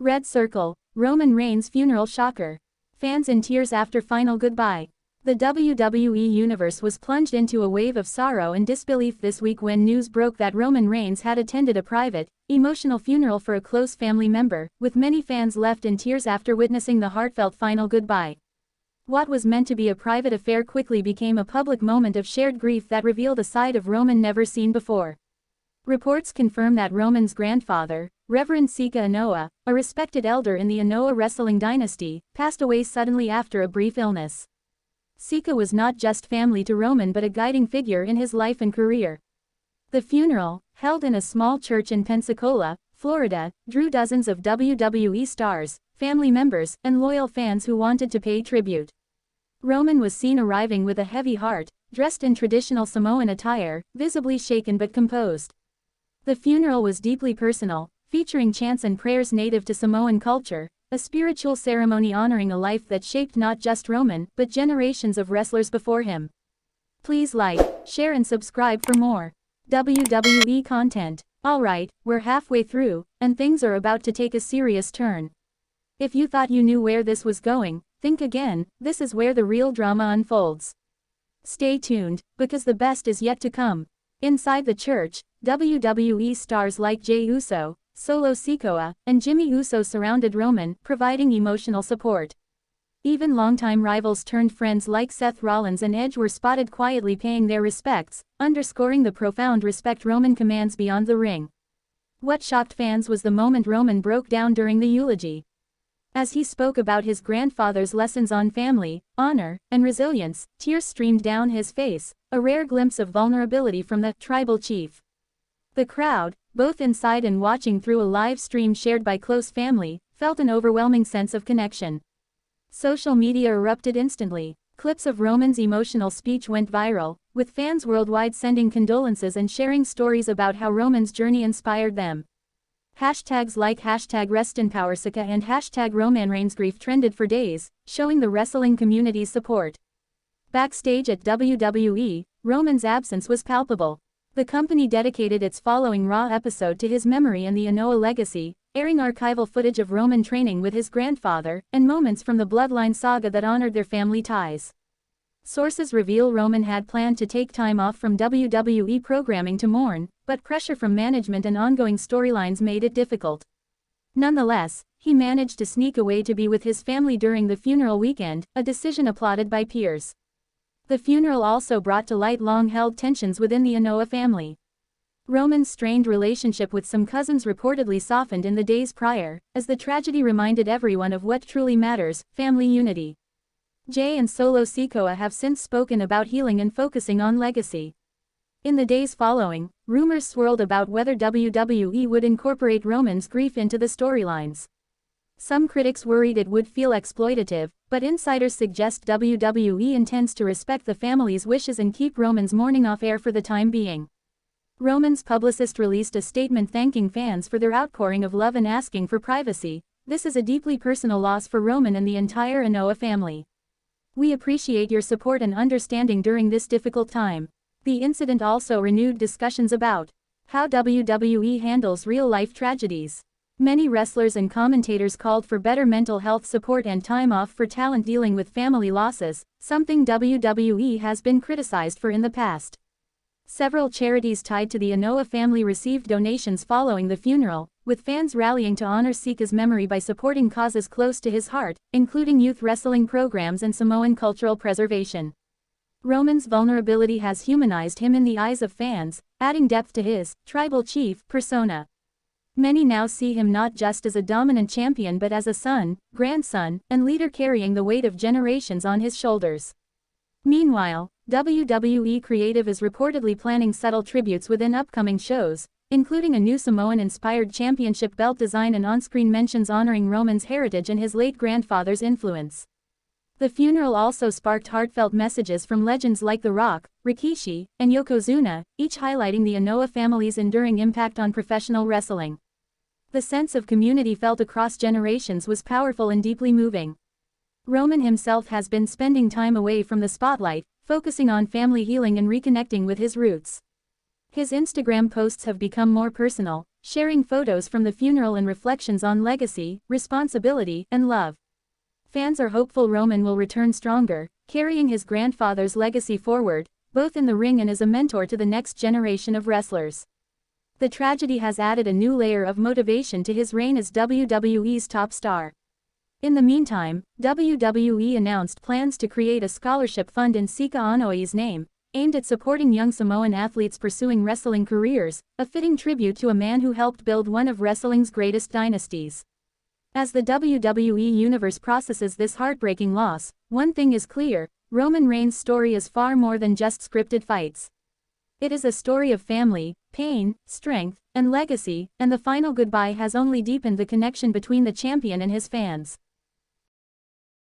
Red Circle, Roman Reigns' funeral shocker. Fans in tears after final goodbye. The WWE Universe was plunged into a wave of sorrow and disbelief this week when news broke that Roman Reigns had attended a private, emotional funeral for a close family member, with many fans left in tears after witnessing the heartfelt final goodbye. What was meant to be a private affair quickly became a public moment of shared grief that revealed a side of Roman never seen before. Reports confirm that Roman's grandfather, Reverend Sika Anoa'i, a respected elder in the Anoa'i wrestling dynasty, passed away suddenly after a brief illness. Sika was not just family to Roman but a guiding figure in his life and career. The funeral, held in a small church in Pensacola, Florida, drew dozens of WWE stars, family members, and loyal fans who wanted to pay tribute. Roman was seen arriving with a heavy heart, dressed in traditional Samoan attire, visibly shaken but composed. The funeral was deeply personal, featuring chants and prayers native to Samoan culture, a spiritual ceremony honoring a life that shaped not just Roman, but generations of wrestlers before him. Please like, share and subscribe for more WWE content. Alright, we're halfway through, and things are about to take a serious turn. If you thought you knew where this was going, think again, this is where the real drama unfolds. Stay tuned, because the best is yet to come. Inside the church, WWE stars like Jey Uso, Solo Sikoa, and Jimmy Uso surrounded Roman, providing emotional support. Even longtime rivals turned friends like Seth Rollins and Edge were spotted quietly paying their respects, underscoring the profound respect Roman commands beyond the ring. What shocked fans was the moment Roman broke down during the eulogy. As he spoke about his grandfather's lessons on family, honor, and resilience, tears streamed down his face, a rare glimpse of vulnerability from the tribal chief. The crowd, both inside and watching through a live stream shared by close family, felt an overwhelming sense of connection. Social media erupted instantly. Clips of Roman's emotional speech went viral, with fans worldwide sending condolences and sharing stories about how Roman's journey inspired them. Hashtags like #RestInPowerSika and #RomanReignsGrief trended for days, showing the wrestling community's support. Backstage at WWE, Roman's absence was palpable. The company dedicated its following Raw episode to his memory and the Anoa'i legacy, airing archival footage of Roman training with his grandfather, and moments from the Bloodline saga that honored their family ties. Sources reveal Roman had planned to take time off from WWE programming to mourn, but pressure from management and ongoing storylines made it difficult. Nonetheless, he managed to sneak away to be with his family during the funeral weekend, a decision applauded by peers. The funeral also brought to light long-held tensions within the Anoa'i family. Roman's strained relationship with some cousins reportedly softened in the days prior, as the tragedy reminded everyone of what truly matters: family unity. Jey and Solo Sikoa have since spoken about healing and focusing on legacy. In the days following, rumors swirled about whether WWE would incorporate Roman's grief into the storylines. Some critics worried it would feel exploitative, but insiders suggest WWE intends to respect the family's wishes and keep Roman's mourning off air for the time being. Roman's publicist released a statement thanking fans for their outpouring of love and asking for privacy. "This is a deeply personal loss for Roman and the entire Anoa'i family. We appreciate your support and understanding during this difficult time." The incident also renewed discussions about how WWE handles real-life tragedies. Many wrestlers and commentators called for better mental health support and time off for talent dealing with family losses, something WWE has been criticized for in the past. Several charities tied to the Anoa'i family received donations following the funeral, with fans rallying to honor Sika's memory by supporting causes close to his heart, including youth wrestling programs and Samoan cultural preservation. Roman's vulnerability has humanized him in the eyes of fans, adding depth to his tribal chief persona. Many now see him not just as a dominant champion but as a son, grandson, and leader carrying the weight of generations on his shoulders. Meanwhile, WWE Creative is reportedly planning subtle tributes within upcoming shows, including a new Samoan-inspired championship belt design and on-screen mentions honoring Roman's heritage and his late grandfather's influence. The funeral also sparked heartfelt messages from legends like The Rock, Rikishi, and Yokozuna, each highlighting the Anoa'i family's enduring impact on professional wrestling. The sense of community felt across generations was powerful and deeply moving. Roman himself has been spending time away from the spotlight, focusing on family healing and reconnecting with his roots. His Instagram posts have become more personal, sharing photos from the funeral and reflections on legacy, responsibility, and love. Fans are hopeful Roman will return stronger, carrying his grandfather's legacy forward, both in the ring and as a mentor to the next generation of wrestlers. The tragedy has added a new layer of motivation to his reign as WWE's top star. In the meantime, WWE announced plans to create a scholarship fund in Sika Anoa'i's name, aimed at supporting young Samoan athletes pursuing wrestling careers, a fitting tribute to a man who helped build one of wrestling's greatest dynasties. As the WWE Universe processes this heartbreaking loss, one thing is clear: Roman Reigns' story is far more than just scripted fights. It is a story of family, pain, strength, and legacy, and the final goodbye has only deepened the connection between the champion and his fans.